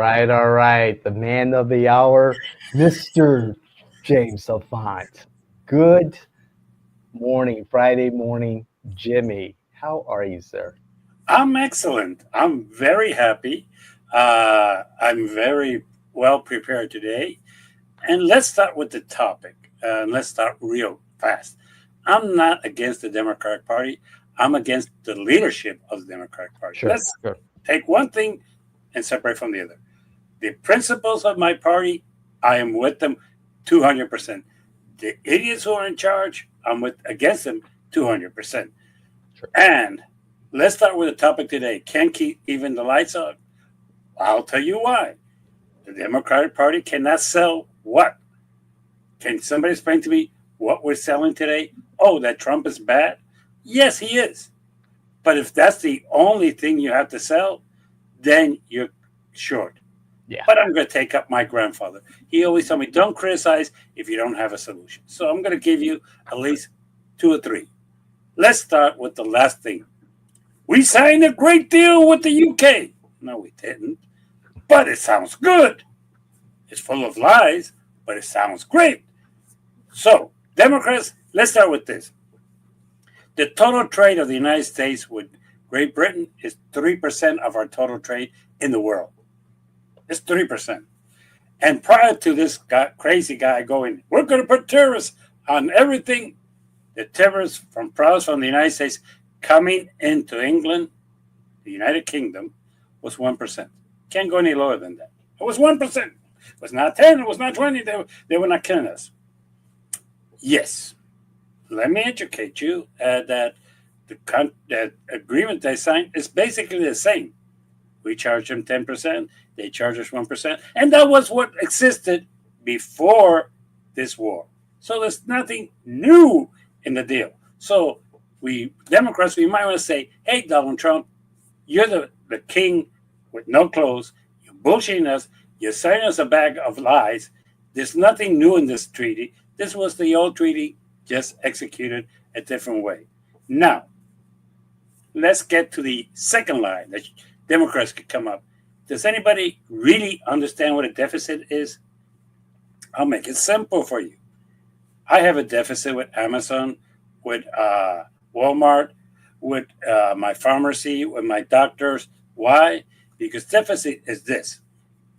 right, all right. The man of the hour, Mr. James Savant. Good morning, Friday morning, Jimmy. How are you, sir? I'm excellent. I'm very happy. I'm very well prepared today. And let's start with the topic. Let's start real fast. I'm not against the Democratic Party. I'm against the leadership of the Democratic Party. Sure, Let's sure. take one thing and separate from the other. The principles of my party, I am with them 200%. The idiots who are in charge, I'm with against them 200%. Sure. And let's start with the topic today. Can't keep even the lights on. I'll tell you why. The Democratic Party cannot sell what? Can somebody explain to me what we're selling today? Oh, that Trump is bad? Yes, he is. But if that's the only thing you have to sell, then you're short. Yeah. But I'm going to take up my grandfather. He always told me, don't criticize if you don't have a solution. So I'm going to give you at least two or three. Let's start with the last thing. We signed a great deal with the UK. No, we didn't. But it sounds good. It's full of lies, but it sounds great. So, Democrats, let's start with this. The total trade of the United States with Great Britain is 3% of our total trade in the world. It's 3%. And prior to this crazy guy going, we're going to put tariffs on everything, the tariffs from products from the United States coming into England, the United Kingdom, was 1%. Can't go any lower than that. It was 1%. It was not 10, it was not 20. They were not killing us. Yes. Let me educate you that that agreement they signed is basically the same. We charge them 10%, they charge us 1%. And that was what existed before this war. So there's nothing new in the deal. So we Democrats, we might want to say, hey, Donald Trump, you're the king with no clothes. You're bullshitting us. You're selling us a bag of lies. There's nothing new in this treaty. This was the old treaty, just executed a different way. Now, let's get to the second line that Democrats could come up. Does anybody really understand what a deficit is? I'll make it simple for you. I have a deficit with Amazon, with Walmart, with my pharmacy, with my doctors. Why? Because deficit is this.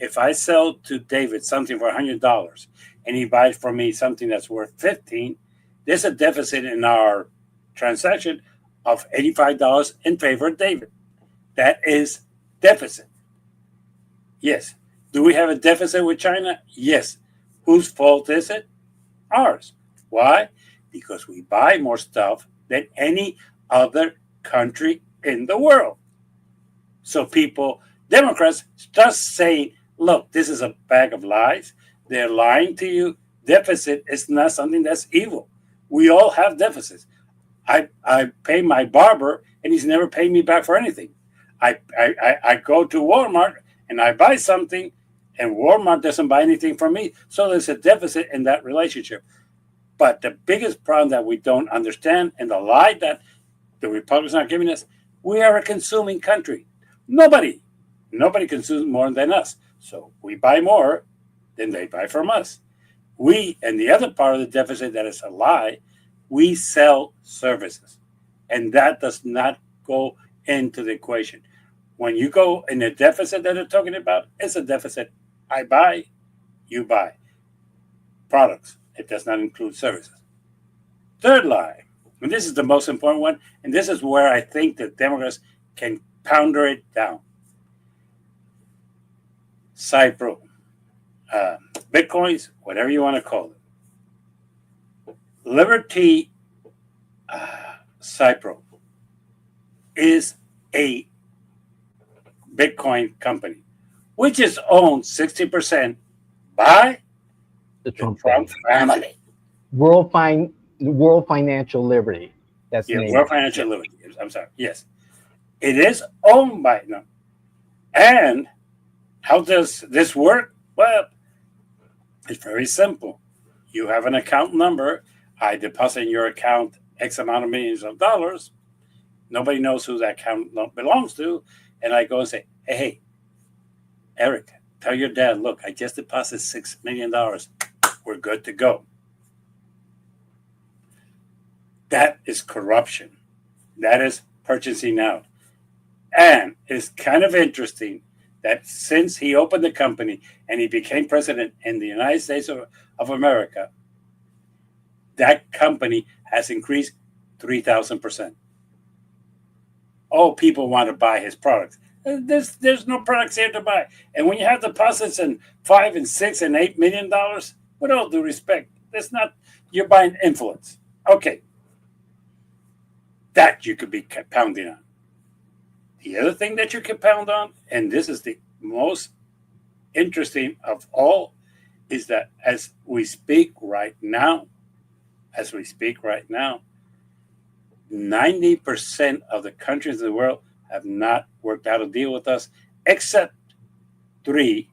If I sell to David something for $100 and he buys from me something that's worth $15, there's a deficit in our transaction of $85 in favor of David. That is deficit. Yes. Do we have a deficit with China? Yes. Whose fault is it? Ours. Why? Because we buy more stuff than any other country in the world. So Democrats, start saying, look, this is a bag of lies. They're lying to you. Deficit is not something that's evil. We all have deficits. I pay my barber, and he's never paid me back for anything. I go to Walmart, and I buy something, and Walmart doesn't buy anything from me. So there's a deficit in that relationship. But the biggest problem that we don't understand, and the lie that the Republicans are giving us, we are a consuming country. Nobody consumes more than us. So we buy more than they buy from us. And the other part of the deficit that is a lie, we sell services. And that does not go into the equation. When you go in the deficit that they're talking about, it's a deficit. I buy, you buy. Products. It does not include services. Third lie, and this is the most important one, and this is where I think the Democrats can pounder it down. Cypro, Bitcoins, whatever you want to call it. Liberty Cypro is a Bitcoin company, which is owned 60% by The the Trump Trump family. World Financial Liberty. That's the Yeah, name. World Financial Liberty. I'm sorry. Yes. It is owned by them. And how does this work? Well, it's very simple. You have an account number. I deposit in your account X amount of millions of dollars. Nobody knows who that account belongs to. And I go and say, hey, Eric, Tell your dad, look, I just deposited $6 million. We're good to go. That is corruption. That is purchasing out. And it's kind of interesting that since he opened the company and he became president in the United States of America, that company has increased 3,000%. Oh, people want to buy his products. There's no products here to buy. And when you have deposits in $5 and $6 and $8 million, with all due respect, that's not, you're buying influence. Okay. That you could be pounding on. The other thing that you can pound on, and this is the most interesting of all, is that as we speak right now, 90% of the countries in the world have not worked out a deal with us, except 3,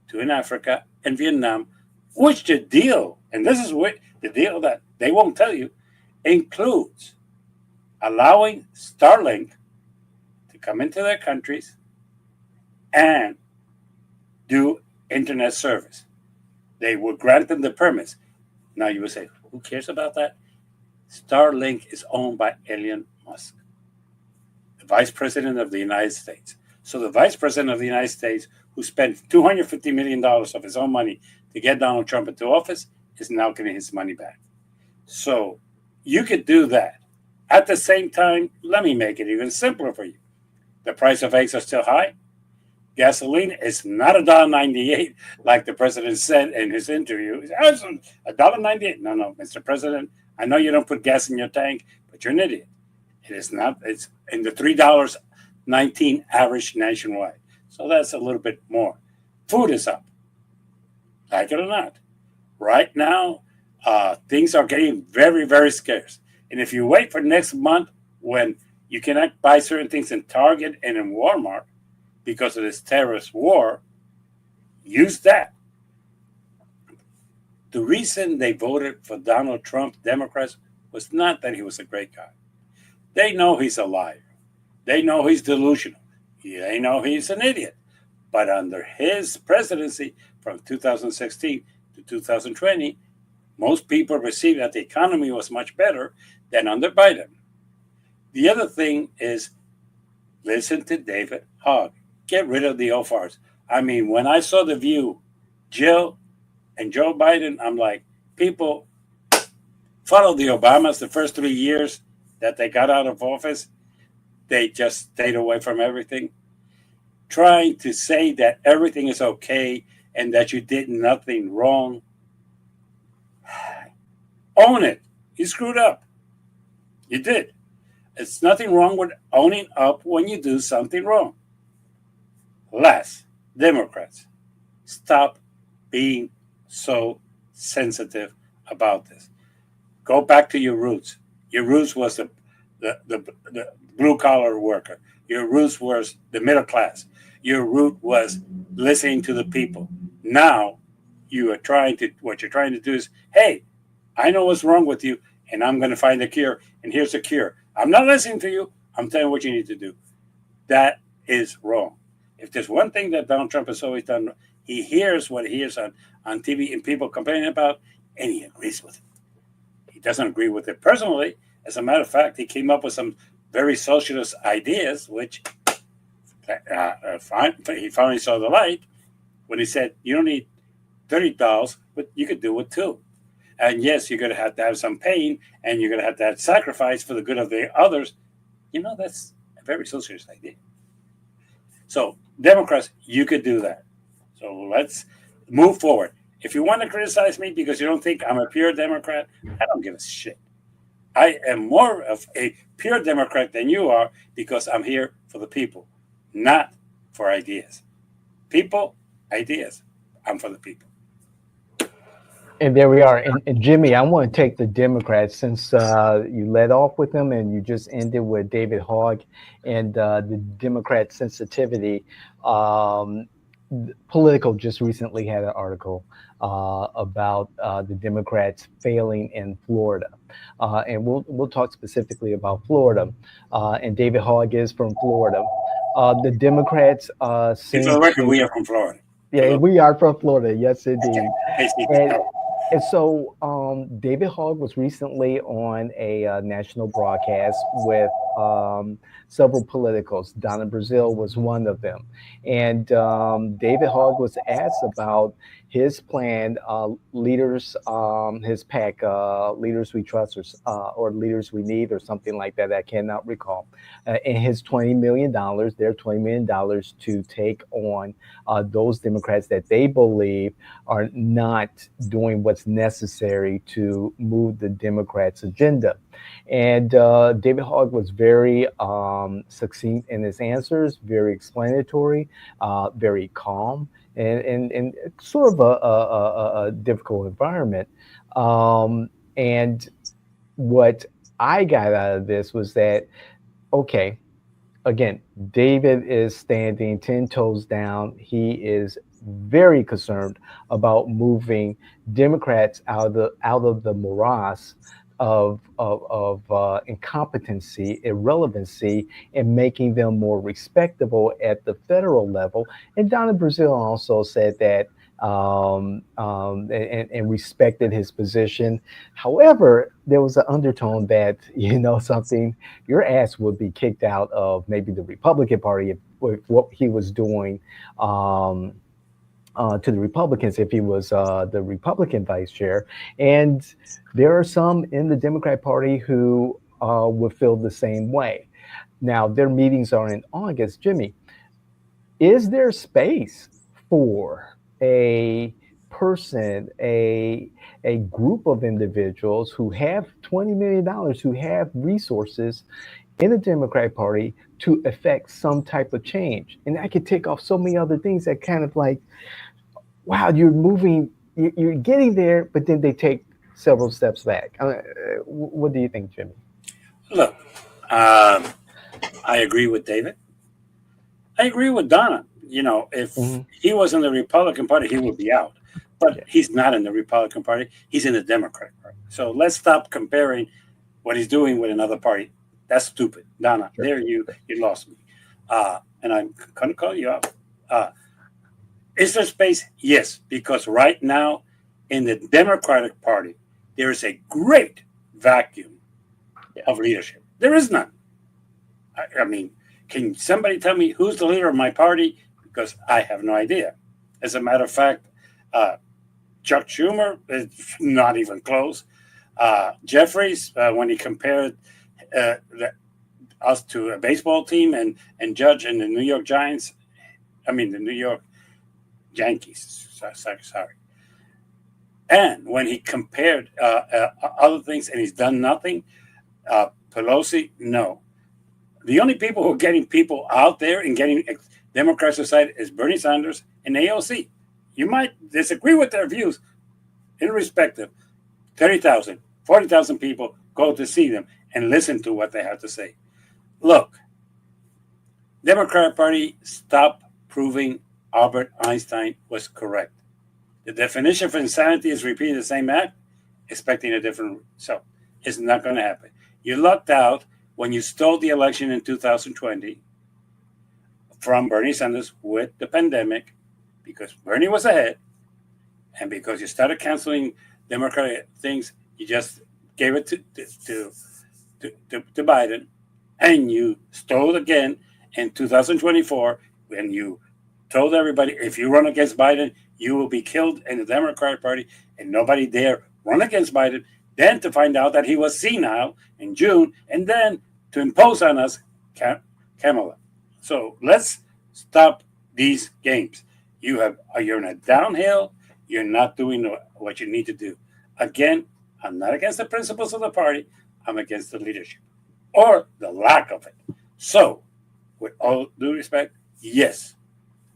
2 in Africa and Vietnam, which the deal, and this is what the deal that they won't tell you, includes allowing Starlink to come into their countries and do internet service. They will grant them the permits. Now you would say, who cares about that? Starlink is owned by Elon Musk, the Vice President of the United States. So the Vice President of the United States, who spent $250 million of his own money to get Donald Trump into office, is now getting his money back. So you could do that. At the same time, let me make it even simpler for you. The price of eggs are still high. Gasoline is not $1.98 like the president said in his interview. It's $1.98. No, Mr. President, I know you don't put gas in your tank, but you're an idiot. It is not. It's in the $3.19 average nationwide. So that's a little bit more. Food is up. Like it or not. Right now, things are getting very, very scarce. And if you wait for next month when you cannot buy certain things in Target and in Walmart because of this terrorist war, use that. The reason they voted for Donald Trump, Democrats, was not that he was a great guy. They know he's a liar. They know he's delusional. They know he's an idiot. But under his presidency from 2016 to 2020, most people perceived that the economy was much better than under Biden. The other thing is, listen to David Hogg. Get rid of the OFARs. I mean, when I saw The View, Jill and Joe Biden, I'm like, people follow the Obamas the first 3 years that they got out of office. They just stayed away from everything. Trying to say that everything is okay and that you did nothing wrong. Own it. You screwed up. You did. It's nothing wrong with owning up when you do something wrong. Last, Democrats, stop being so sensitive about this. Go back to your roots. Your roots was the blue collar worker. Your roots was the middle class. Your root was listening to the people. Now what you're trying to do is, hey, I know what's wrong with you, and I'm going to find a cure, and here's a cure. I'm not listening to you. I'm telling you what you need to do. That is wrong. If there's one thing that Donald Trump has always done, he hears what he hears on TV and people complaining about, and he agrees with it. He doesn't agree with it personally. As a matter of fact, he came up with some very socialist ideas, which he finally saw the light when he said, you don't need 30 dolls, but you could do with 2. And yes, you're going to have some pain, and you're going to have sacrifice for the good of the others. That's a very socialist idea. So, Democrats, you could do that. So let's move forward. If you want to criticize me because you don't think I'm a pure Democrat, I don't give a shit. I am more of a pure Democrat than you are because I'm here for the people, not for ideas. People, ideas. I'm for the people. And there we are. And Jimmy, I want to take the Democrats since you led off with them and you just ended with David Hogg and the Democrat sensitivity. Politico just recently had an article about the Democrats failing in Florida, and we'll talk specifically about Florida. And David Hogg is from Florida. The Democrats seem for the record, we are from Florida. Yeah, Hello. we are from Florida. Yes, Okay. indeed. Basically, And no. and so David Hogg was recently on a national broadcast with several politicals. Donna Brazil was one of them. And David Hogg was asked about his plan, leaders, his pack, leaders we trust, or leaders we need, or something like that. I cannot recall. And his $20 million, their $20 million to take on those Democrats that they believe are not doing what's necessary to move the Democrats' agenda. And David Hogg was very succinct in his answers, very explanatory, very calm, and sort of a difficult environment. And what I got out of this was that, okay, again, David is standing 10 toes down. He is very concerned about moving Democrats out of the morass of incompetency, irrelevancy, and making them more respectable at the federal level. And Donna Brazil also said that and respected his position. However, there was an undertone that something your ass would be kicked out of maybe the Republican Party if what he was doing um, to the Republicans if he was the Republican vice chair. And there are some in the Democrat Party who would feel the same way. Now, their meetings are in August. Jimmy, is there space for a person, a group of individuals who have $20 million, who have resources in the Democratic Party to affect some type of change? And I could take off so many other things that kind of like, wow, you're moving, you're getting there, but then they take several steps back. What do you think, Jimmy? Look, um, I agree with David. I agree with Donna. If Hmm. he was in the Republican Party, he would be out. But Yeah, he's not in the Republican Party. He's in the Democratic Party. So let's stop comparing what he's doing with another party. That's stupid, Donna. sure, There sure. you lost me. And I'm going to call you out. Uh, is there space? Yes, because right now in the Democratic Party there is a great vacuum Yeah. of leadership. There is none. I mean, can somebody tell me who's the leader of my party? Because I have no idea. As a matter of fact, uh, Chuck Schumer is not even close. Jeffries, when he compared us to a baseball team and Judge and the New York Giants, I mean the New York Yankees. Sorry. And when he compared other things and he's done nothing, Pelosi, no. The only people who are getting people out there and getting Democrats aside is Bernie Sanders and AOC. You might disagree with their views, irrespective. 30,000, 40,000 people go to see them and listen to what they have to say. Look, Democrat Party, stop proving Albert Einstein was correct. The definition for insanity is repeating the same act, expecting a different result. It's not going to happen. You lucked out when you stole the election in 2020 from Bernie Sanders with the pandemic because Bernie was ahead and because you started canceling Democratic things, you just gave it to Biden and you stole again in 2024 when you told everybody if you run against Biden, you will be killed in the Democratic Party and nobody dare run against Biden. Then to find out that he was senile in June and then to impose on us Kamala. So let's stop these games. You're in a downhill. You're not doing what you need to do. Again, I'm not against the principles of the party. I'm against the leadership or the lack of it. So, with all due respect, yes.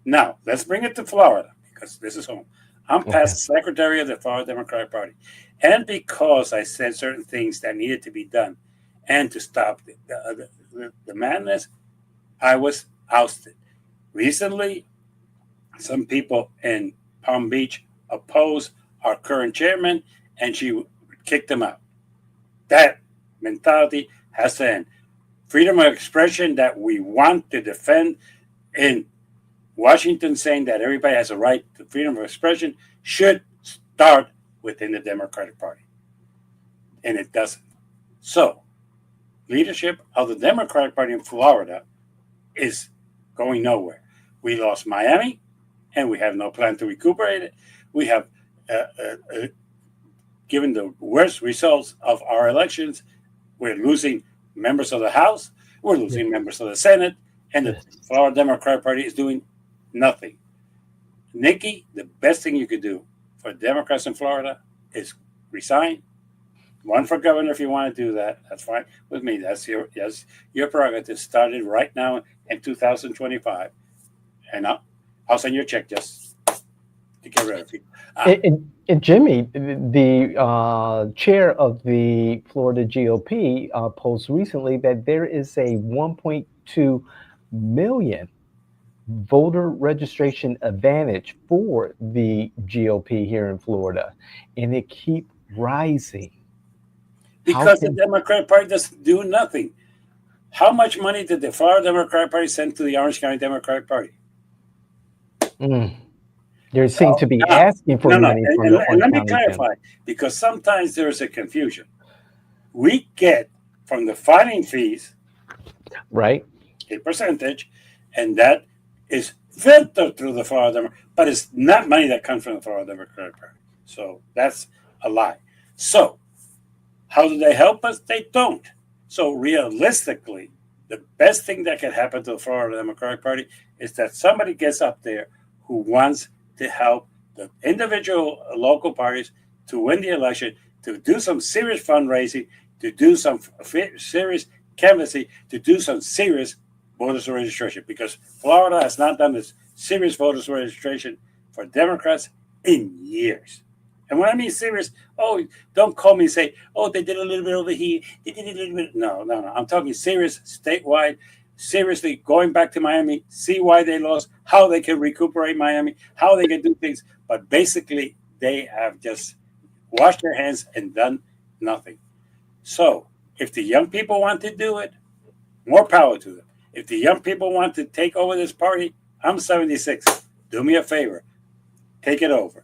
Now, let's bring it to Florida because this is home. I'm Okay. past secretary of the Florida Democratic Party. And because I said certain things that needed to be done and to stop the madness, I was ousted. Recently, some people in Palm Beach opposed our current chairman and she kicked him out. That mentality has to end. Freedom of expression that we want to defend in Washington saying that everybody has a right to freedom of expression should start within the Democratic Party. And it doesn't. So, leadership of the Democratic Party in Florida is going nowhere. We lost Miami, and we have no plan to recuperate it. We have given the worst results of our elections. We're losing members of the House. We're losing members of the Senate. And the Florida Democratic Party is doing nothing. Nikki, the best thing you could do for Democrats in Florida is resign. Run for governor if you want to do that. That's fine with me. That's your prerogative. Started right now in 2025. And I'll send you a check just to get rid of you. And Jimmy, the chair of the Florida GOP posted recently that there is a 1.2 million voter registration advantage for the GOP here in Florida, and it keeps rising. Because the Democratic Party doesn't do nothing. How much money did the Florida Democratic Party send to the Orange County Democratic Party? They seem to be asking for money from the Orange County. Let me clarify, because sometimes there's a confusion. We get from the filing fees, right, a percentage, and that is filtered through the Florida Democratic, but it's not money that comes from the Florida Democratic Party. So that's a lie. So how do they help us? They don't. So realistically, the best thing that can happen to the Florida Democratic Party is that somebody gets up there who wants to help the individual local parties to win the election, to do some serious fundraising, to do some serious canvassing, to do some serious voters registration, because Florida has not done this serious voters registration for Democrats in years. And when I mean serious, don't call me and say, they did a little bit over here. They did a little bit. No. I'm talking serious statewide, seriously going back to Miami, see why they lost, how they can recuperate Miami, how they can do things. But basically, they have just washed their hands and done nothing. So if the young people want to do it, more power to them. If the young people want to take over this party, I'm 76. Do me a favor. Take it over.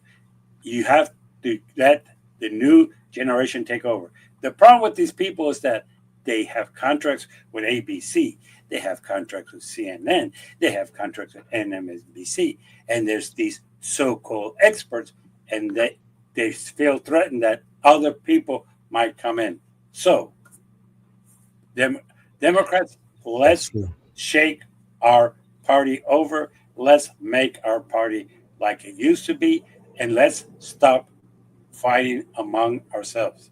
You have to let the new generation take over. The problem with these people is that they have contracts with ABC. They have contracts with CNN. They have contracts with MSNBC. And there's these so-called experts, and they feel threatened that other people might come in. So, Democrats, let's shake our party over. Let's make our party like it used to be, and let's stop fighting among ourselves.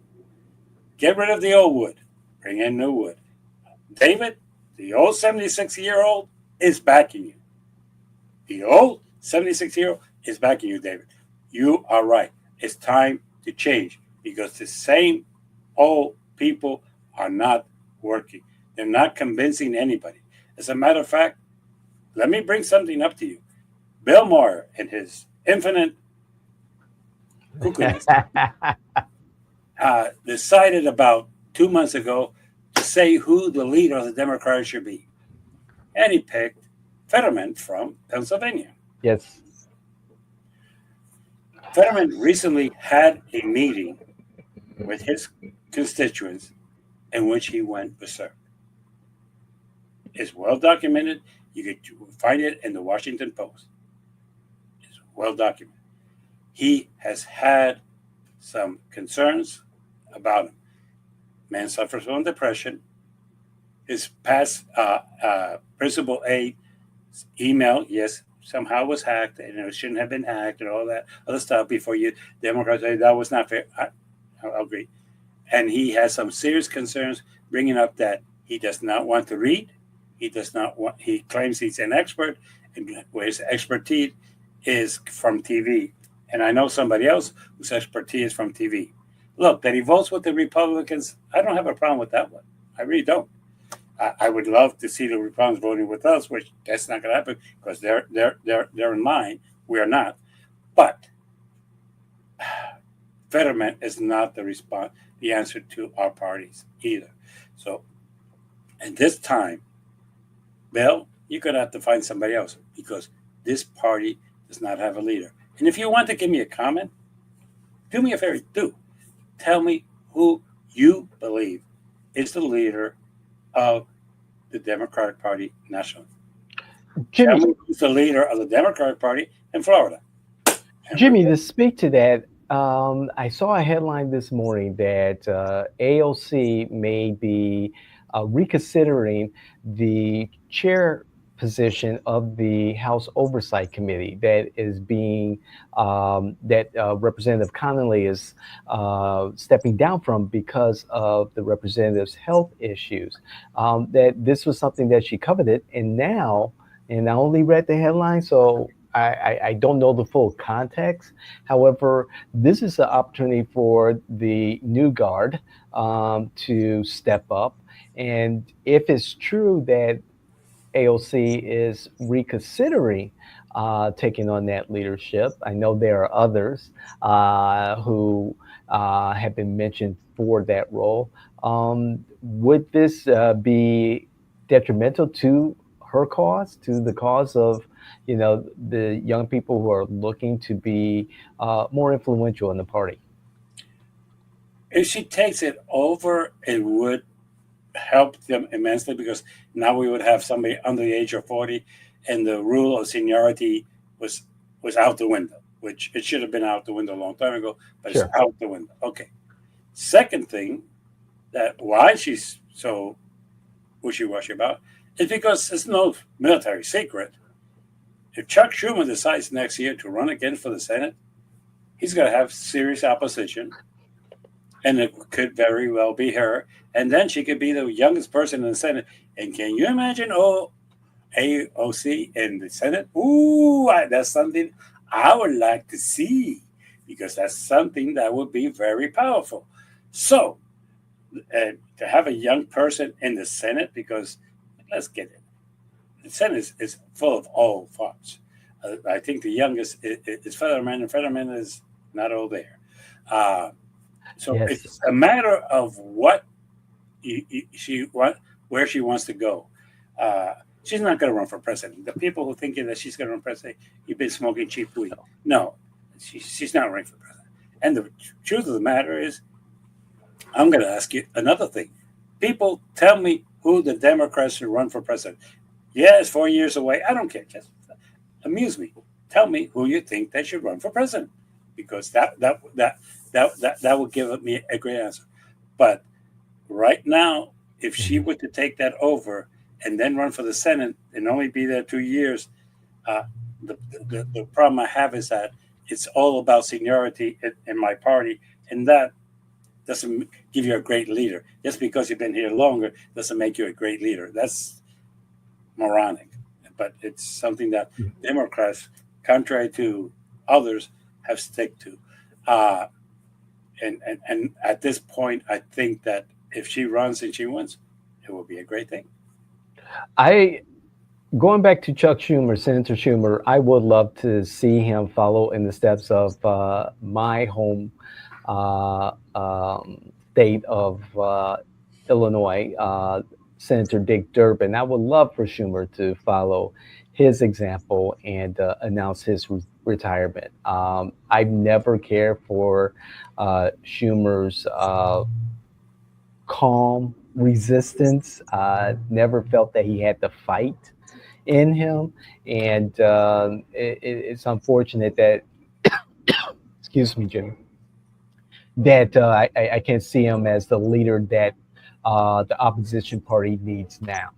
Get rid of the old wood, bring in new wood. David, the old 76-year-old is backing you. The old 76-year-old is backing you, David. You are right. It's time to change, because the same old people are not working. They're not convincing anybody. As a matter of fact, let me bring something up to you. Bill Maher, in his infinite cuckoo-ness, decided about 2 months ago to say who the leader of the Democrats should be. And he picked Fetterman from Pennsylvania. Yes. Fetterman recently had a meeting with his constituents in which he went berserk. It's well documented. You can find it in the Washington Post. It's well documented. He has had some concerns about him. Man suffers from depression. His past principal aide email, yes, somehow was hacked, and it shouldn't have been hacked, and all that other stuff. Before you Democrats say that was not fair, I agree. And he has some serious concerns, bringing up that he does not want to read. He does not want. He claims he's an expert, and where his expertise is from TV. And I know somebody else whose expertise is from TV. Look, that he votes with the Republicans, I don't have a problem with that one. I really don't. I would love to see the Republicans voting with us, which that's not going to happen because they're in line. We are not. But Fetterman is not the answer to our parties either. So, at this time, Bill, you're going to have to find somebody else, because this party does not have a leader. And if you want to give me a comment, do me a favor. Do tell me who you believe is the leader of the Democratic Party nationally. Tell Jimmy, me who's the leader of the Democratic Party in Florida. And Jimmy, to speak to that, I saw a headline this morning that AOC may be reconsidering the chair position of the House Oversight Committee that is being that Representative Connolly is stepping down from because of the representative's health issues. That this was something that she coveted, and now, and I only read the headline, so I don't know the full context. However, this is an opportunity for the new guard to step up. And if it's true that AOC is reconsidering taking on that leadership, I know there are others who have been mentioned for that role. Would this be detrimental to her cause, to the cause of the young people who are looking to be more influential in the party? if she takes it over, it would help them immensely because now we would have somebody under the age of 40, and the rule of seniority was was out the window, which it should have been out the window a long time ago, but it's Sure. out the window. Okay. Second thing, that why she's so wishy-washy about is because it's no military secret. If Chuck Schumer decides next year to run again for the Senate, he's going to have serious opposition, and it could very well be her. And then she could be the youngest person in the Senate. And can you imagine AOC in the Senate? Ooh, that's something I would like to see because that's something that would be very powerful. So, to have a young person in the Senate, because let's get it, the Senate is full of old folks. I think the youngest is Fetterman, and Fetterman is not all there. So Yes. it's a matter of what where she wants to go. She's not going to run for president. The people who thinking that she's going to run for president, you've been smoking cheap weed. No, she's not running for president. And the truth of the matter is, I'm going to ask you another thing. People tell me who the Democrats should run for president. Yeah, it's 4 years away. I don't care. Just amuse me. Tell me who you think they should run for president, because that will give me a great answer. But right now, if she were to take that over and then run for the Senate and only be there 2 years, the problem I have is that it's all about seniority in my party, and that doesn't give you a great leader. Just because you've been here longer doesn't make you a great leader. That's moronic. But it's something that Democrats, contrary to others, have stick to. And at this point, I think that if she runs and she wins, it will be a great thing. I Going back to Chuck Schumer, Senator Schumer, I would love to see him follow in the steps of my home state of Illinois, Senator Dick Durbin. I would love for Schumer to follow his example and announce his retirement. I've never cared for Schumer's calm resistance. Never felt that he had to fight in him, and it's unfortunate that, excuse me, Jimmy, that I can't see him as the leader that the opposition party needs now.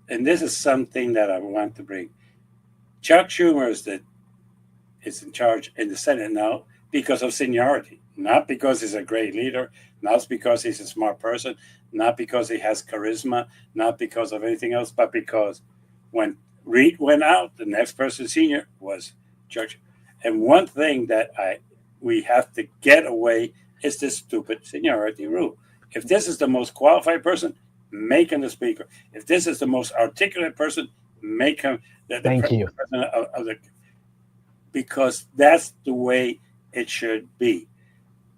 And this is something that I want to bring. Chuck Schumer is in charge in the Senate now because of seniority, not because he's a great leader, not because he's a smart person, not because he has charisma, not because of anything else, but because when Reed went out, the next person senior was Chuck. And one thing that we have to get away is this stupid seniority rule. If this is the most qualified person, make him the speaker. If this is the most articulate person, make him the Thank you. president of the, because that's the way it should be.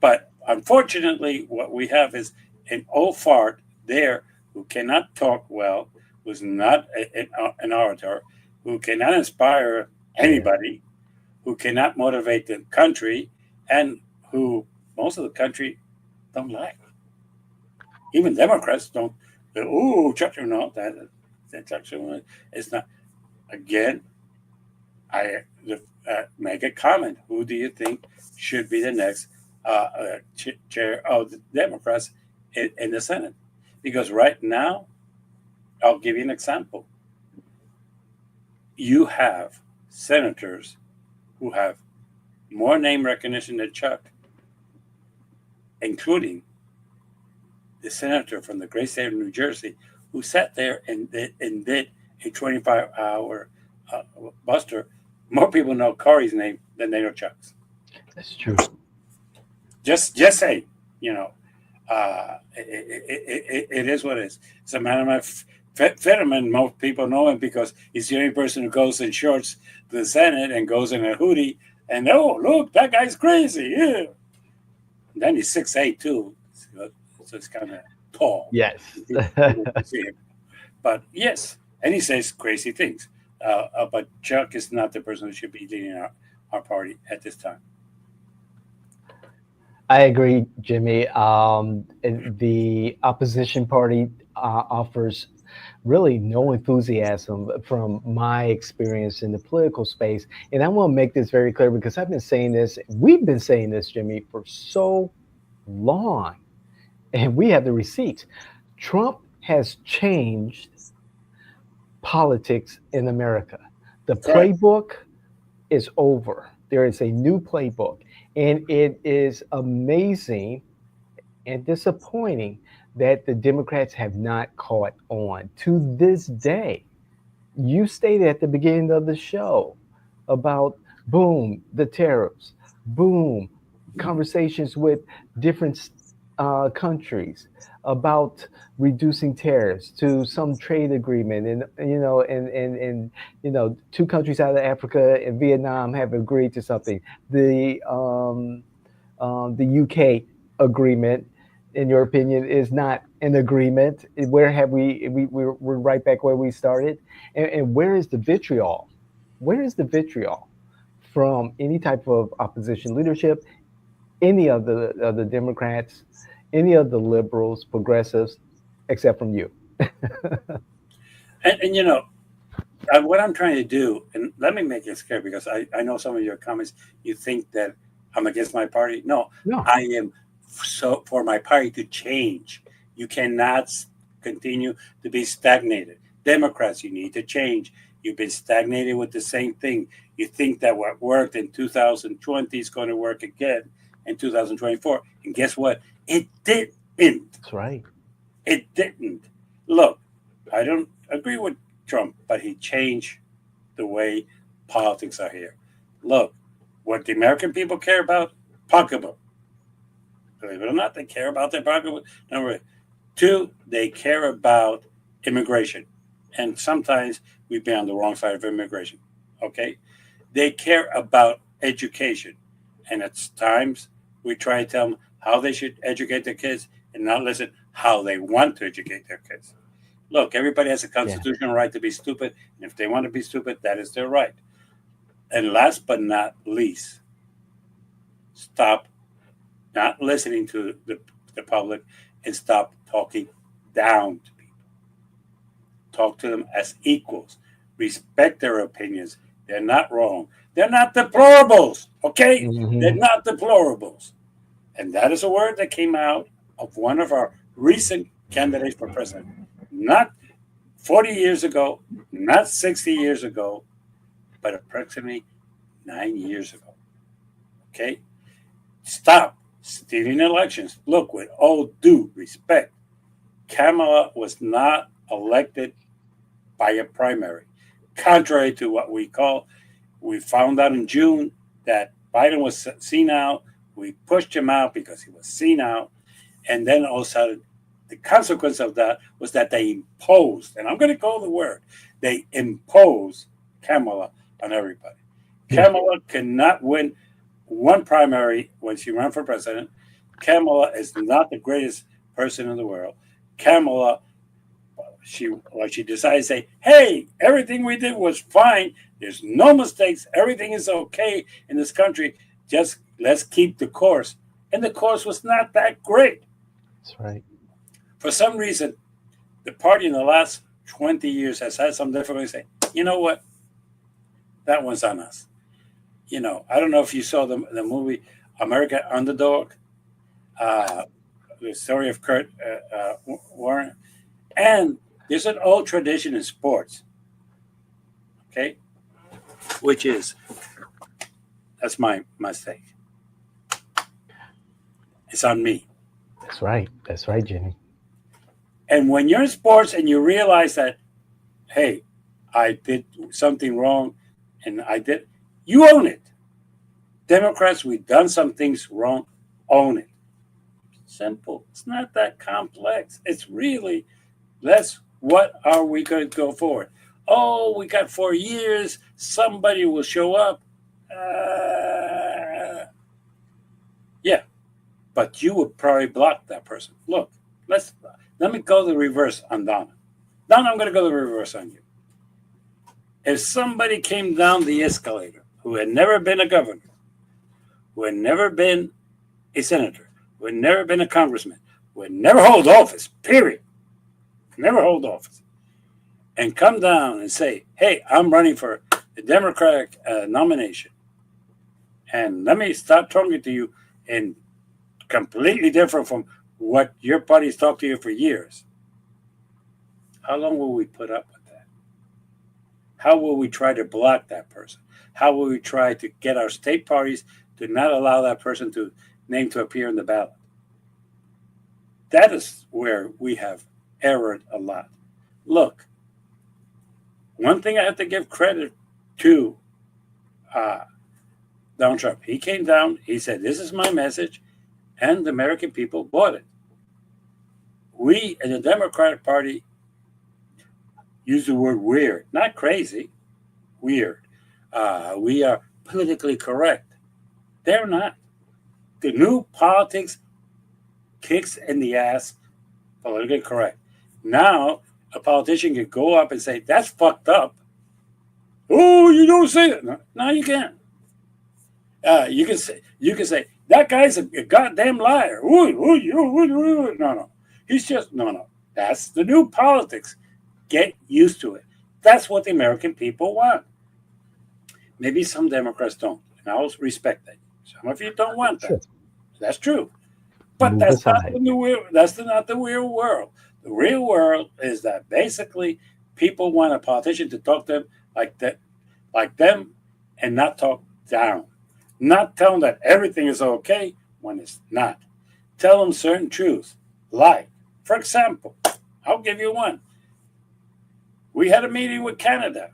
But unfortunately, what we have is an old fart there who cannot talk well, who's not an orator, who cannot inspire anybody, who cannot motivate the country, and who most of the country don't like. Even Democrats don't. Oh, Chuck, no, that's actually it's not. Again, I make a comment. Who do you think should be the next chair of the Democrats in the Senate? Because right now, I'll give you an example. You have senators who have more name recognition than Chuck, including the senator from the great state of New Jersey who sat there and did a 25-hour buster. More people know Corey's name than they know Chuck's. That's true. Just say, it is what it is. It's a matter of Fetterman. Most people know him because he's the only person who goes in shorts to the Senate and goes in a hoodie. And oh, look, that guy's crazy. Yeah. And then he's 6'8" too, so it's kind of tall. Yes. But yes, and he says crazy things. But Chuck is not the person who should be leading our party at this time. I agree, Jimmy. The opposition party offers really no enthusiasm from my experience in the political space. And I want to make this very clear because I've been saying this, we've been saying this, Jimmy, for so long. And we have the receipts. Trump has changed politics in America. The playbook is over. There is a new playbook. And it is amazing and disappointing that the Democrats have not caught on to this day. You stated at the beginning of the show about boom, the tariffs, boom, conversations with different countries about reducing tariffs to some trade agreement, and two countries out of Africa and Vietnam have agreed to something. The UK agreement, in your opinion, is not an agreement. Where have we're right back where we started, and where is the vitriol? Where is the vitriol from any type of opposition leadership, any of the Democrats, any of the liberals, progressives, except from you? And what I'm trying to do, and let me make it clear because I know some of your comments, you think that I'm against my party. No, I am for my party to change. You cannot continue to be stagnated. Democrats, you need to change. You've been stagnated with the same thing. You think that what worked in 2020 is going to work again in 2024. And guess what? It didn't. That's right. It didn't. Look, I don't agree with Trump, but he changed the way politics are here. Look, what the American people care about, pocketbook. Believe it or not, they care about their pocketbook. Number two, they care about immigration. And sometimes we've been on the wrong side of immigration. Okay? They care about education. And at times we try to tell them how they should educate their kids and not listen how they want to educate their kids. Look, everybody has a constitutional right to be stupid. And if they want to be stupid, that is their right. And last but not least, stop not listening to the public and stop talking down to people. Talk to them as equals. Respect their opinions. They're not wrong. They're not deplorables, okay? Mm-hmm. They're not deplorables. And that is a word that came out of one of our recent candidates for president. Not 40 years ago, not 60 years ago, but approximately 9 years ago. Okay? Stop stealing elections. Look, with all due respect, Kamala was not elected by a primary. Contrary to what we found out in June that Biden was senile. We pushed him out because he was senile. And then all of a sudden, the consequence of that was that they imposed, and I'm going to call the word, they imposed Kamala on everybody. Kamala cannot win one primary when she ran for president. Kamala is not the greatest person in the world. Kamala she decided to say, "Hey, everything we did was fine. There's no mistakes. Everything is okay in this country. Just let's keep the course." And the course was not that great. That's right. For some reason, the party in the last 20 years has had some difficulty saying, "You know what? That one's on us." I don't know if you saw the movie American Underdog, the story of Kurt Warren. And there's an old tradition in sports, okay, which is, that's my mistake. It's on me. That's right. That's right, Jimmy. And when you're in sports and you realize that, hey, I did something wrong and you own it. Democrats, we've done some things wrong, own it. Simple. It's not that complex. It's really, what are we going to go forward? Oh, we got 4 years. Somebody will show up. Yeah, but you would probably block that person. Look, let me go the reverse on Donna. Donna, I'm going to go the reverse on you. If somebody came down the escalator who had never been a governor, who had never been a senator, who had never been a congressman, who had never hold office, period, never hold office, and come down and say, "Hey, I'm running for the Democratic nomination, and let me start talking to you in completely different from what your party's talked to you for years." How long will we put up with that? How will we try to block that person? How will we try to get our state parties to not allow that person to name to appear in the ballot? That is where we have erred a lot. Look, one thing I have to give credit to Donald Trump. He came down, he said, "This is my message," and the American people bought it. We in the Democratic Party use the word weird, not crazy, weird. We are politically correct. They're not. The new politics kicks in the ass politically correct. Now, a politician can go up and say, "That's fucked up." "Oh, you don't say that." No, you can't. You can say that guy's a goddamn liar. No. He's just no. That's the new politics. Get used to it. That's what the American people want. Maybe some Democrats don't, and I'll respect that. Some of you don't want that. Sure. That's true. But Move that's aside. not the new. That's not the real world. The real world is that basically people want a politician to talk to them like them, and not talk down. Not tell them that everything is okay when it's not. Tell them certain truths. Like, for example, I'll give you one. We had a meeting with Canada,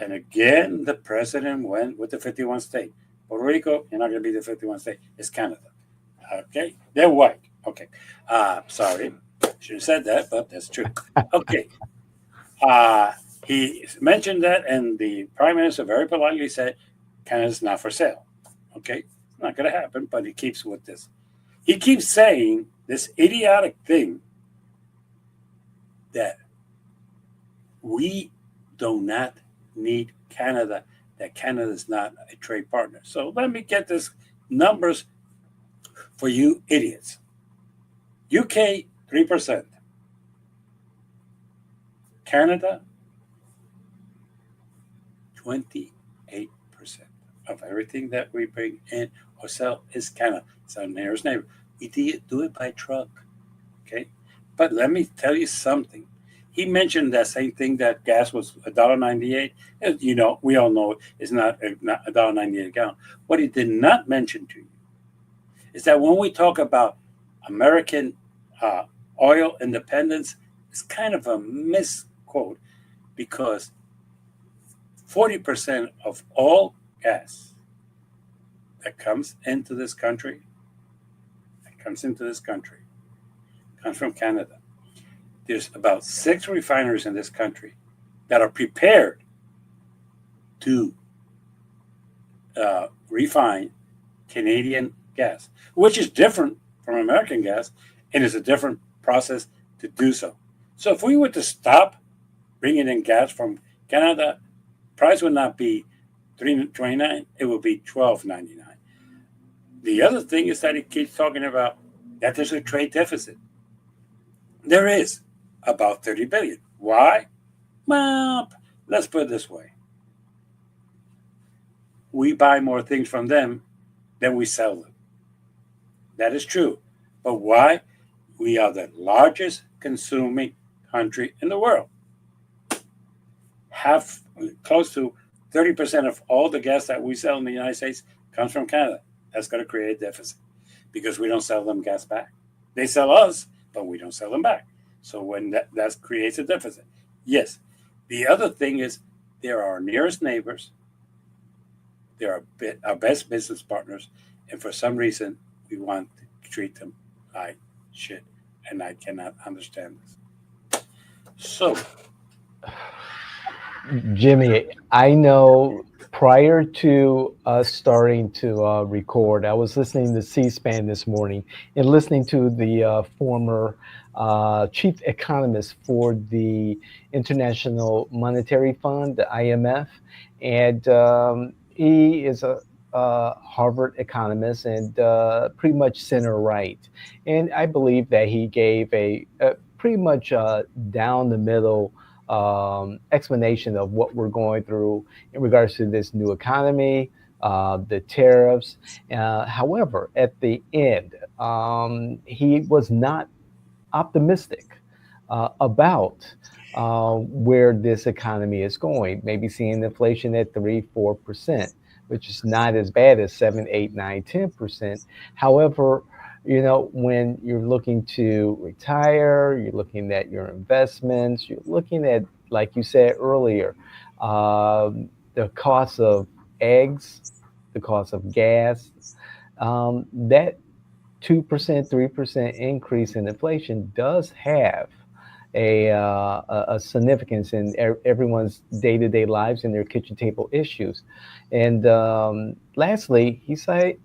and again, the president went with the 51 state. Puerto Rico, you're not going to be the 51 state. It's Canada. Okay? They're white. Okay. Sorry. Should have said that, but that's true. Okay. He mentioned that, and the prime minister very politely said, "Canada's not for sale." Okay? It's not going to happen, but he keeps with this. He keeps saying this idiotic thing that we do not need Canada, that Canada is not a trade partner. So let me get this numbers for you idiots. UK, 3%. Canada, 28% of everything that we bring in or sell is Canada. It's our nearest neighbor. We do it by truck. Okay? But let me tell you something. He mentioned that same thing, that gas was $1.98. You know, we all know it's not $1.98 a gallon. What he did not mention to you is that when we talk about American oil independence, it's kind of a misquote, because 40% of all gas that comes into this country comes from Canada. There's about 6 refineries in this country that are prepared to refine Canadian gas, which is different from American gas, and it's a different process to do so. So if we were to stop bringing in gas from Canada, price would not be $3.29; it would be $12.99. The other thing is that he keeps talking about that there's a trade deficit. There is about 30 billion. Why? Well, let's put it this way: we buy more things from them than we sell them. That is true. But why? We are the largest consuming country in the world. Half, close to 30% of all the gas that we sell in the United States comes from Canada. That's going to create a deficit because we don't sell them gas back. They sell us, but we don't sell them back. So when that creates a deficit. Yes. The other thing is they're our nearest neighbors. They're our best business partners. And for some reason, we want to treat them like shit. And I cannot understand this. So, Jimmy, I know prior to us starting to record, I was listening to C-SPAN this morning and listening to the former chief economist for the International Monetary Fund, the IMF, and he is a Harvard economist and pretty much center right. And I believe that he gave a pretty much down the middle explanation of what we're going through in regards to this new economy, the tariffs. However, at the end, he was not optimistic about where this economy is going. Maybe seeing inflation at 3, 4%, which is not as bad as 7, 8, 9, 10%. However, when you're looking to retire, you're looking at your investments, you're looking at, like you said earlier, the cost of eggs, the cost of gas, that 2%, 3% increase in inflation does have a significance in everyone's day-to-day lives and their kitchen table issues. And lastly, he stated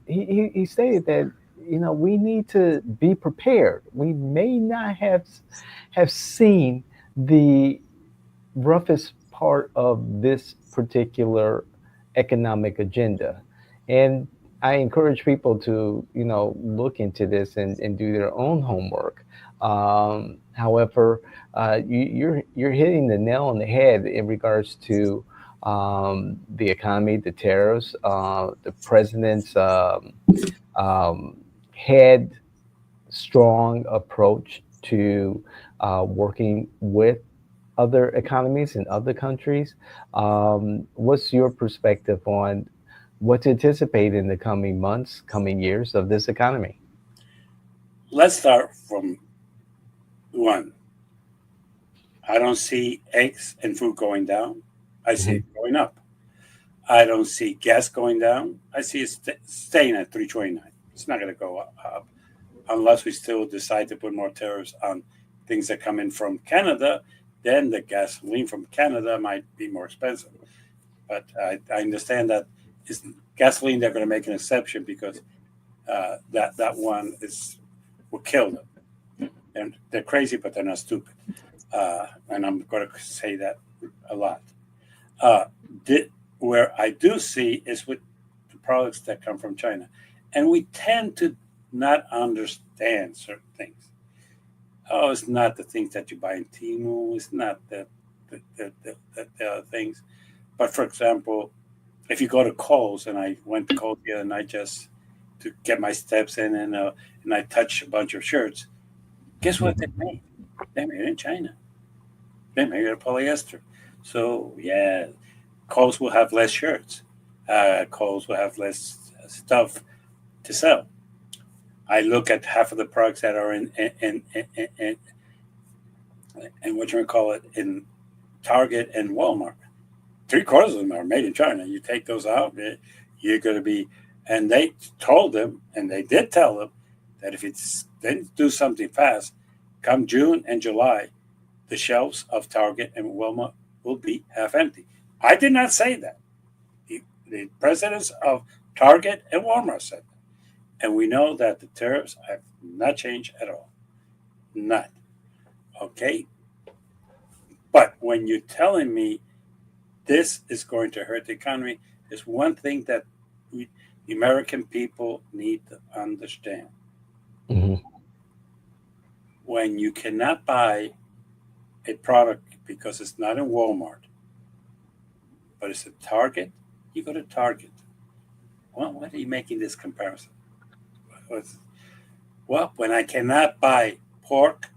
that we need to be prepared. We may not have seen the roughest part of this particular economic agenda. And I encourage people to, look into this and do their own homework. However, you're hitting the nail on the head in regards to the economy, the tariffs, the president's had strong approach to working with other economies in other countries. What's your perspective on what to anticipate in the coming months, coming years of this economy? let's start from one. I don't see eggs and food going down. I see Mhm. it going up. I don't see gas going down. I see it staying at 329. It's not going to go up unless we still decide to put more tariffs on things that come in from Canada. Then the gasoline from Canada might be more expensive. But I understand that is gasoline. They're going to make an exception because that one is will kill them. And they're crazy, but they're not stupid. And I'm going to say that a lot. Uh, where I do see is with the products that come from China, and we tend to not understand certain things. Oh, it's not the things that you buy in Timu. It's not the other things. But for example, if you go to Kohl's, and I went to Kohl's the other night just to get my steps in, and I touched a bunch of shirts. Guess what they made? They made it in China. They made it of polyester. So yeah, Kohl's will have less shirts. Kohl's will have less stuff to sell. I look at half of the products that are in what you call it in Target and Walmart. Three-quarters of them are made in China. You take those out, you're going to be. And they told them, and they did tell them, that if it's didn't do something fast, come June and July, the shelves of Target and Walmart will be half empty. I did not say that. The presidents of Target and Walmart said that. And we know that the tariffs have not changed at all. Not. Okay? But when you're telling me this is going to hurt the economy, there's one thing that the American people need to understand. Mm-hmm. When you cannot buy a product because it's not in Walmart, but it's at Target, you go to Target. Well, why are you making this comparison? Well, when I cannot buy pork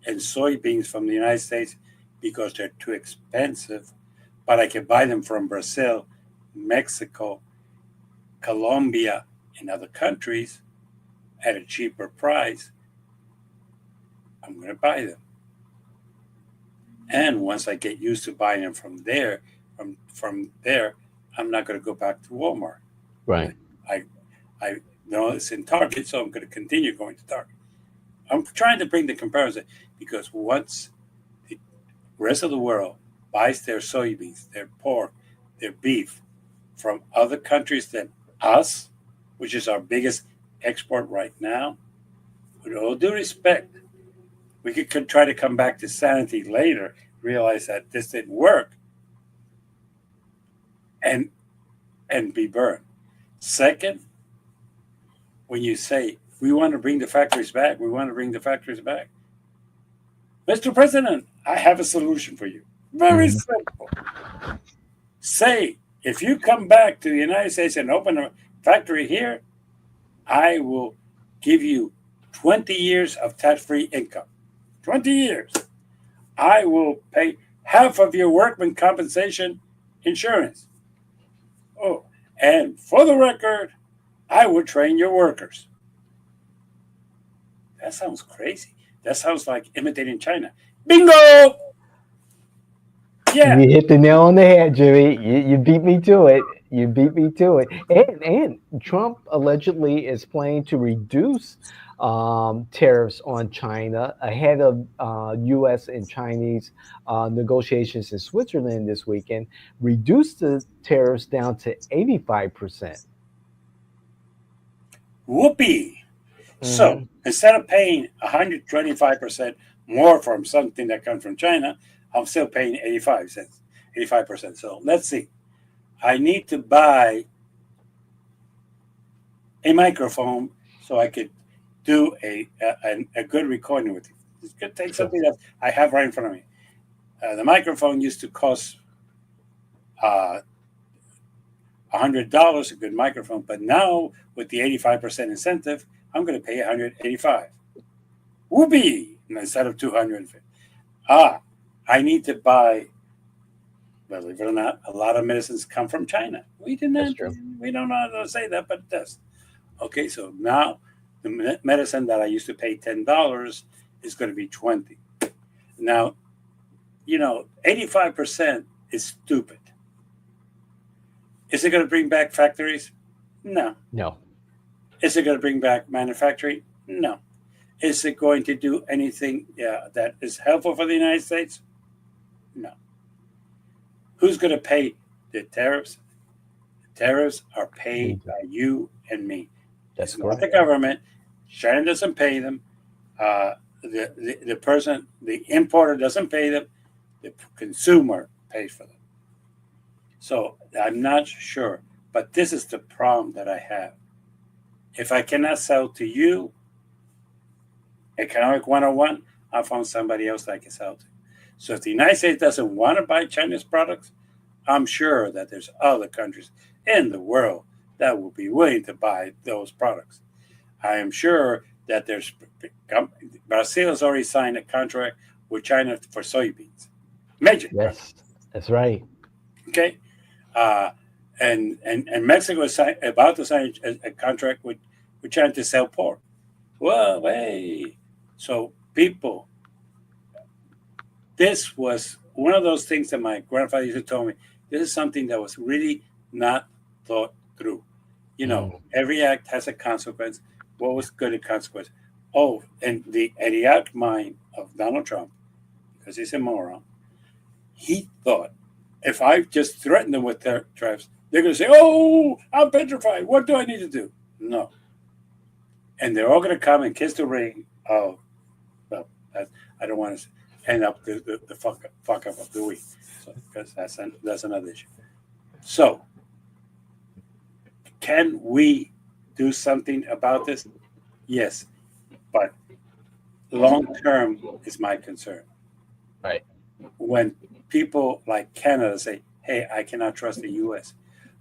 and soybeans from the United States because they're too expensive, but I can buy them from Brazil, Mexico, Colombia, and other countries at a cheaper price, I'm going to buy them. And once I get used to buying them from there, I'm not going to go back to Walmart. Right. I know it's in Target, so I'm going to continue going to Target. I'm trying to bring the comparison because once the rest of the world buys their soybeans, their pork, their beef from other countries than us, which is our biggest export right now, with all due respect, we could try to come back to sanity later, realize that this didn't work, and be burned. Second, when you say we want to bring the factories back, Mr. President, I have a solution for you. Very simple. Say, if you come back to the United States and open a factory here, I will give you 20 years of tax-free income. 20 years. I will pay half of your workman compensation insurance. Oh, and for the record, I will train your workers. That sounds crazy. That sounds like imitating China. Bingo! Yeah. You hit the nail on the head, Jimmy. You beat me to it. You beat me to it. And Trump allegedly is planning to reduce tariffs on China ahead of U.S. and Chinese negotiations in Switzerland this weekend. Reduce the tariffs down to 85%. Whoopee! So instead of paying 125% more from something that comes from China, I'm still paying 85%. So let's see. I need to buy a microphone so I could do a good recording with you. It's going to take something that I have right in front of me. The microphone used to cost $100, a good microphone, but now with the 85% incentive, I'm going to pay $185. Whoopee! Instead of $250. I need to buy, believe it or not, a lot of medicines come from China. We don't know how to say that, but it does. Okay, so now the medicine that I used to pay $10 is going to be $20. Now, 85% is stupid. Is it going to bring back factories? No. Is it going to bring back manufacturing? No. Is it going to do anything that is helpful for the United States? No. Who's going to pay the tariffs? The tariffs are paid by you and me. That's correct. Not the government. China doesn't pay them. The importer doesn't pay them. The consumer pays for them. So I'm not sure, but this is the problem that I have. If I cannot sell to you, Economic 101, I found somebody else that I can sell to. So if the United States doesn't want to buy Chinese products, I'm sure that there's other countries in the world that will be willing to buy those products. I am sure that Brazil has already signed a contract with China for soybeans. Major. Yes, that's right. Okay. And Mexico is about to sign a contract with China to sell pork. Well, hey. So people, this was one of those things that my grandfather used to tell me. This is something that was really not thought through. Every act has a consequence. What was good a consequence? Oh, and the idiotic mind of Donald Trump, because he's a moron, he thought if I just threaten them with tariffs, they're going to say, oh, I'm petrified. What do I need to do? No. And they're all going to come and kiss the ring of, well, I don't want to say. end up the fuck up of the week. So because that's another issue. So can we do something about this? Yes, but long term is my concern. Right. When people like Canada say, "Hey, I cannot trust the U.S."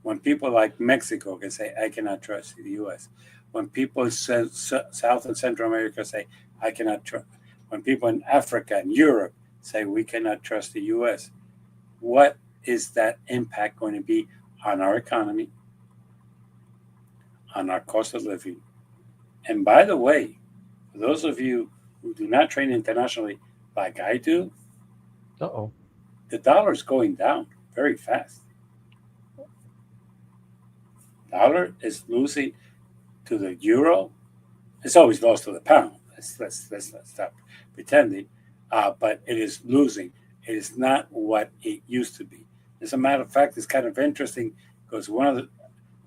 When people like Mexico can say, "I cannot trust the U.S." When people in South and Central America say, "I cannot trust," when people in Africa and Europe say, "We cannot trust the U.S." What is that impact going to be on our economy, on our cost of living? And by the way, for those of you who do not trade internationally like I do, Uh-oh. the dollar is going down very fast. Dollar is losing to the euro. It's always lost to the pound. Let's stop pretending. But it is losing. It is not what it used to be. As a matter of fact, it's kind of interesting because one of the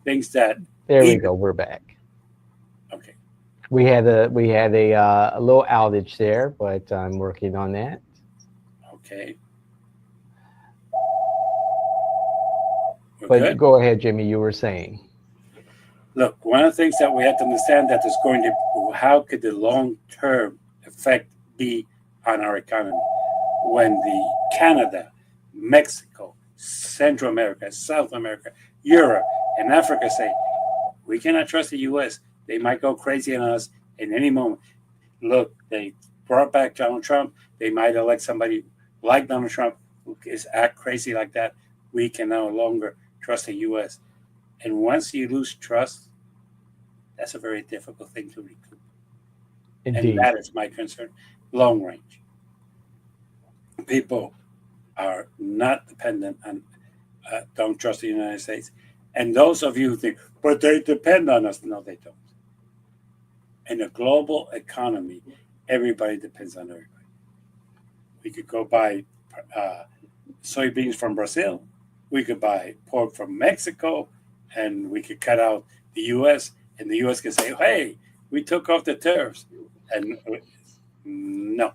things that There we go. We're back. Okay. We had a little outage there, but I'm working on that. Okay. But good. Go ahead, Jimmy. You were saying. Look, one of the things that we have to understand that is going to, how could the long-term effect be on our economy when the Canada, Mexico, Central America, South America, Europe, and Africa say, we cannot trust the U.S. They might go crazy on us in any moment. Look, they brought back Donald Trump. They might elect somebody like Donald Trump who is act crazy like that. We can no longer trust the U.S. And once you lose trust, that's a very difficult thing to recoup. Indeed. And that is my concern. Long range. People are not dependent on, don't trust the United States. And those of you who think, but they depend on us. No, they don't. In a global economy, everybody depends on everybody. We could go buy soybeans from Brazil. We could buy pork from Mexico, and we could cut out the U.S., and the U.S. can say, hey, we took off the tariffs. And no,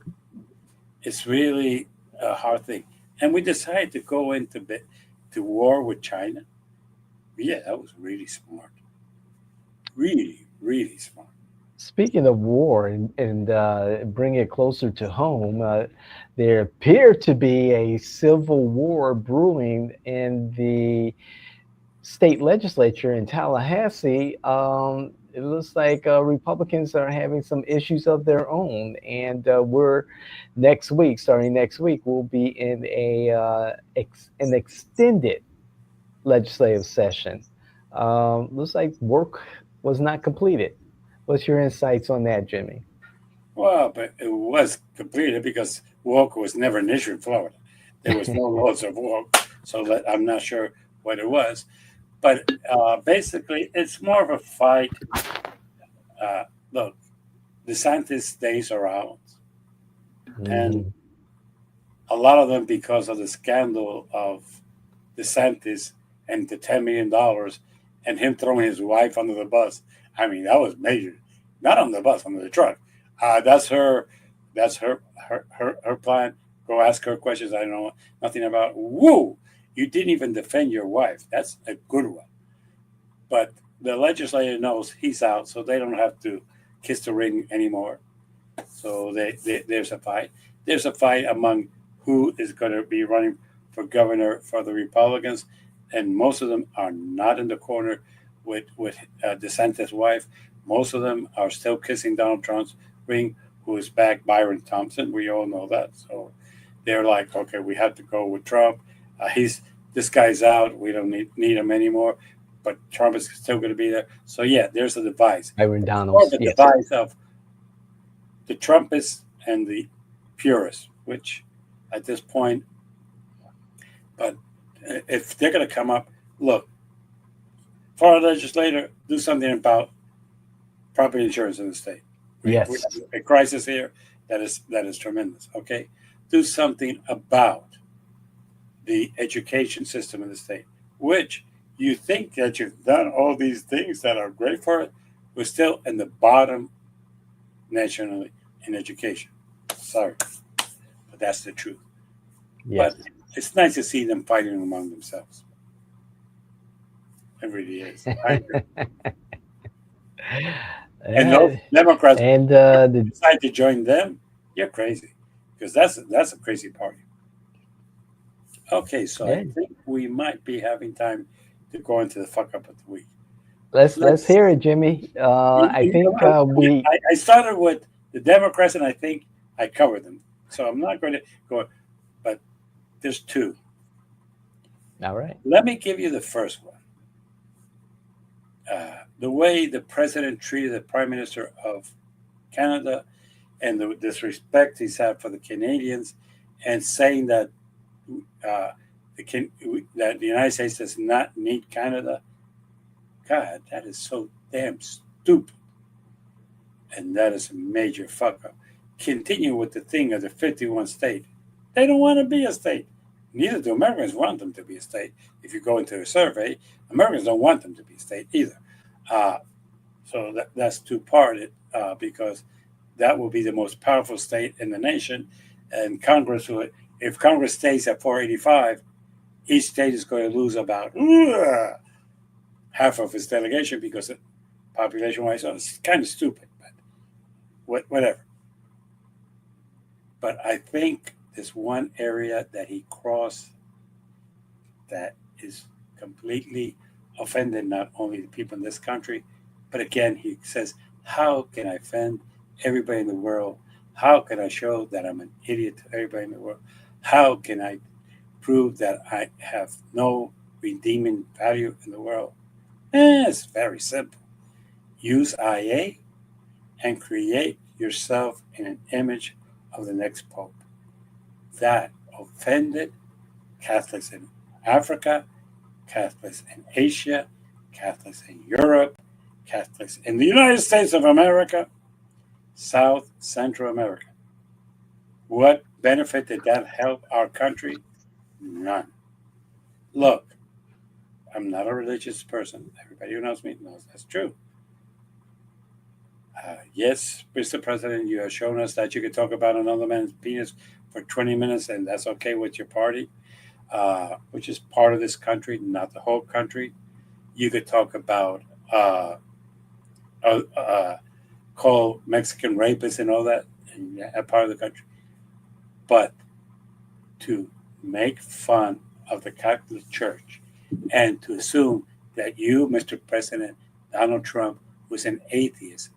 it's really a hard thing. And we decided to go into war with China. Yeah, that was really smart. Really, really smart. Speaking of war and bring it closer to home, there appeared to be a civil war brewing in the state legislature in Tallahassee. It looks like Republicans are having some issues of their own, and we're starting next week, we'll be in an extended legislative session. Looks like work was not completed. What's your insights on that, Jimmy? Well, but it was completed because walk was never an issue in Florida. There was no laws of walk, so I'm not sure what it was. But basically, it's more of a fight. Look, DeSantis days are out. And a lot of them because of the scandal of DeSantis and the $10 million and him throwing his wife under the bus. I mean, that was major. Not on the bus, under the truck. That's her plan. Go ask her questions I know nothing about. Woo! You didn't even defend your wife. That's a good one. But the legislator knows he's out, so they don't have to kiss the ring anymore. So there's a fight. There's a fight among who is going to be running for governor for the Republicans, and most of them are not in the corner with DeSantis' wife. Most of them are still kissing Donald Trump's ring, who is back Byron Thompson. We all know that. So they're like, okay, we have to go with Trump. This guy's out. We don't need him anymore. But Trump is still going to be there. So yeah, there's a device. Byron Donald. Or the device of the Trumpists and the purists, which at this point, but if they're going to come up, look, for a legislator, do something about property insurance in the state. Yes. We have a crisis here that is tremendous. Okay, do something about the education system in the state, which you think that you've done all these things that are great for it, we're still in the bottom nationally in education. Sorry. But that's the truth. Yes. But it's nice to see them fighting among themselves. It really is. I agree. And those Democrats And decide to join them, you're crazy. Because that's a crazy party. Okay, so I think we might be having time to go into the fuck up of the week. let's hear it, Jimmy. I think I started with the Democrats, and I think I covered them. So I'm not going to go, but there's two. All right. Let me give you the first one. The way the president treated the Prime Minister of Canada and the disrespect he's had for the Canadians, and saying that that the United States does not need Canada. God, that is so damn stupid. And that is a major fuck up. Continue with the thing of the 51 state. They don't want to be a state. Neither do Americans want them to be a state. If you go into a survey, Americans don't want them to be a state either. So that's two-parted because that will be the most powerful state in the nation. And Congress, if Congress stays at 485, each state is going to lose about half of its delegation because population-wise, so it's kind of stupid, but whatever. But I think there's one area that he crossed that is completely offended not only the people in this country, but again, he says, how can I offend everybody in the world? How can I show that I'm an idiot to everybody in the world? How can I prove that I have no redeeming value in the world? It's very simple. Use IA and create yourself in an image of the next pope. That offended Catholics in Africa, Catholics in Asia, Catholics in Europe, Catholics in the United States of America, South Central America. What benefit did that help our country? None. Look, I'm not a religious person. Everybody who knows me knows that's true. Yes, Mr. President, you have shown us that you can talk about another man's penis for 20 minutes, and that's okay with your party, which is part of this country, not the whole country. You could talk about call Mexican rapists and all that, and that part of the country. But to make fun of the Catholic Church and to assume that you, Mr. President Donald Trump, who's an atheist,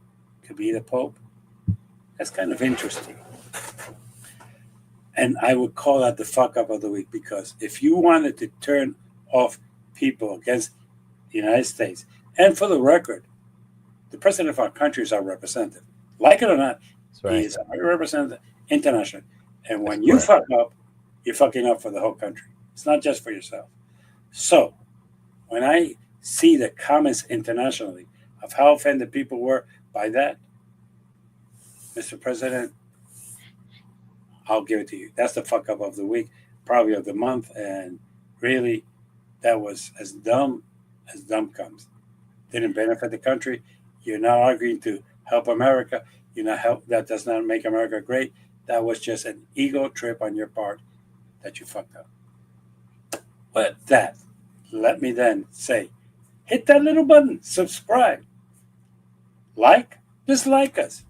could be the Pope, that's kind of interesting. And I would call that the fuck up of the week, because if you wanted to turn off people against the United States, and for the record, the president of our country is our representative. Like it or not, he is our representative internationally. And when you fuck up, you're fucking up for the whole country. It's not just for yourself. So when I see the comments internationally of how offended people were by that, Mr. President, I'll give it to you. That's the fuck up of the week, probably of the month. And really, that was as dumb comes. Didn't benefit the country. You're not arguing to help America. You're not help. That does not make America great. That was just an ego trip on your part that you fucked up. But that, let me then say, hit that little button, subscribe, like, dislike us.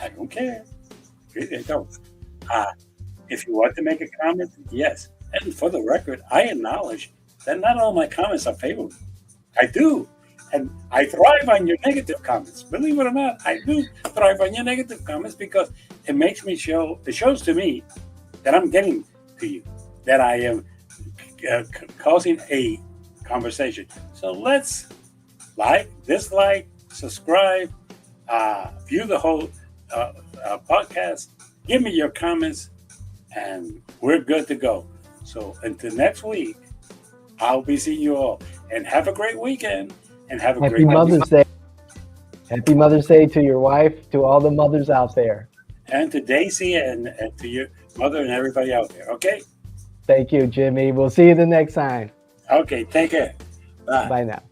I don't care. Really, I don't. If you want to make a comment, yes. And for the record, I acknowledge that not all my comments are favorable. I do. And I thrive on your negative comments. Believe it or not, I do thrive on your negative comments because it makes me it shows to me that I'm getting to you, that I am causing a conversation. So let's like, dislike, subscribe, view the whole podcast, give me your comments, and we're good to go. So until next week, I'll be seeing you all. And have a great weekend. And have a Happy Mother's Day. Happy Mother's Day to your wife, to all the mothers out there. And to Daisy and to your mother and everybody out there, okay? Thank you, Jimmy. We'll see you the next time. Okay, take care. Bye. Bye now.